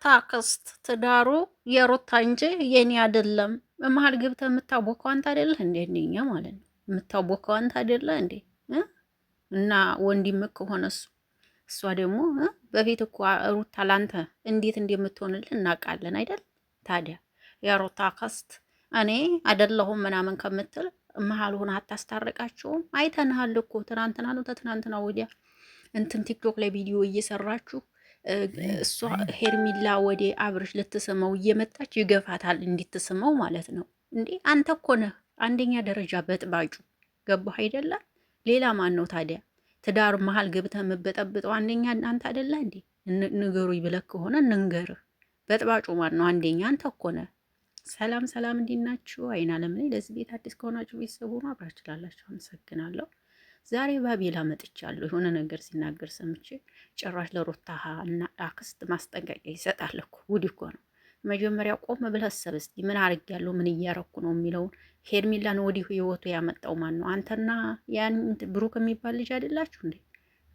የሩታ አክስት ትዳሩ የሩታ እንጂ የኔ አይደለም። በመሀል ገብተህ የምታቦከው አንተ አይደለህ እንዴ? እንደኛ ማለት ነው የምታቦከው አንተ አይደለህ እንዴ? እና ወንድምህ ከሆነ እሷ ደግሞ በፊት እኮ ሩታ ላንተ እንዴት እንደምትሆንልህ እናውቃለን አይደል? ታዲያ የሩታ አክስት እኔ አይደለሁም ምናምን ከምትል መሀል ሆነ አታስታርቃቸውም? አይተንሃል እኮ ትናንትና ነው ተትናንትና ወዲያ እንትን ቲክቶክ ላይ ቪዲዮ እየሰራችሁ እሷ ሄርሚላ ወደ አብርሽ ልትስመው እየመጣች ይገፋታል እንድትስመው ማለት ነው። እንዴ አንተ እኮ ነህ አንደኛ ደረጃ በጥባጩ። ገባህ አይደለም? ሌላ ማን ነው ታዲያ? ትዳር መሀል ገብተህ የምበጠብጠው አንደኛ አንተ አይደለ እንዴ? ንገሩኝ ብለህ ከሆነ እንንገርህ። በጥባጩ ማን ነው? አንደኛ አንተ እኮ ነህ። ሰላም ሰላም፣ እንዴት ናችሁ? አይና ለምን ለዚህ ቤት አዲስ ከሆናችሁ ቤተሰቡ ነው አብራችሁ ላላችሁ አመሰግናለሁ። ዛሬ ባቤላ መጥቻለሁ። የሆነ ነገር ሲናገር ሰምቼ ጭራሽ ለሩታ እና አክስት ማስጠንቀቂያ ይሰጣል እኮ። ጉድ እኮ ነው። መጀመሪያ ቆም ብለህ አሰብ እስኪ። ምን አርጊያለሁ? ምን እያረኩ ነው የሚለውን። ሄርሚላን ወዲሁ ህይወቱ ያመጣው ማን ነው? አንተና ያን ብሩክ የሚባል ልጅ አይደላችሁ እንዴ?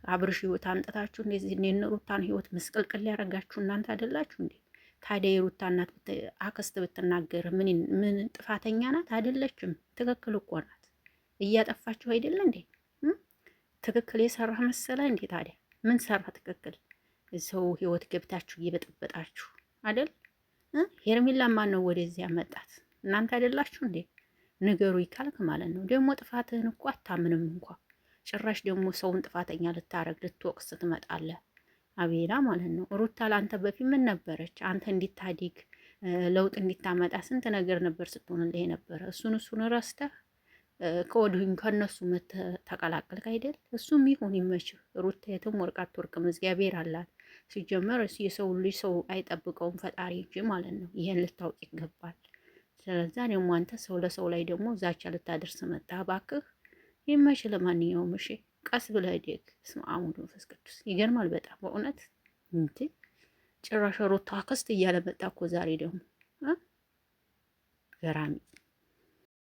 አብርሽ ህይወት አምጥታችሁ እንደዚህ ሩታን ህይወት ምስቅልቅል ያደረጋችሁ እናንተ አይደላችሁ እንዴ? ታዲያ የሩታ እናት አክስት ብትናገር ምን ጥፋተኛ ናት? አይደለችም። ትክክል እኮ ናት። እያጠፋችሁ አይደለ እንዴ? ትክክል የሰራ መሰለ እንዴ? ታዲያ ምን ሰራ ትክክል? ሰው ህይወት ገብታችሁ እየበጠበጣችሁ አይደል? ሄርሚላ ማን ነው ወደዚህ ያመጣት? እናንተ አይደላችሁ እንዴ? ንገሩ ይካልክ ማለት ነው። ደግሞ ጥፋትህን እኮ አታምንም እንኳ ጭራሽ ደግሞ ሰውን ጥፋተኛ ልታረግ ልትወቅስ ትመጣለህ። አቤላ ማለት ነው። ሩታ ለአንተ በፊት ምን ነበረች? አንተ እንዲታዲግ ለውጥ እንዲታመጣ ስንት ነገር ነበር ስትሆንልህ የነበረ። እሱን ረስተህ ከወዲሁኝ ከነሱ ተቀላቀልክ አይደል? እሱም ይሁን ይመችህ። ሩታ የትም ወርቅ አትወርቅም፣ እግዚአብሔር አላት። ሲጀመር የሰው ልጅ ሰው አይጠብቀውም ፈጣሪ እንጂ ማለት ነው። ይሄን ልታውቅ ይገባል። ስለዛ ደግሞ አንተ ሰው ለሰው ላይ ደግሞ ዛቻ ልታደርስ መጣ። እባክህ ይመችህ። ለማንኛውም እሺ ቀስ ብለህ ሄደግ። እስመ አብ ወወልድ ወመንፈስ ቅዱስ። ይገርማል በጣም በእውነት እንዴ! ጭራሽ ሩታ አክስት እያለ መጣ እኮ ዛሬ ደግሞ ገራሚ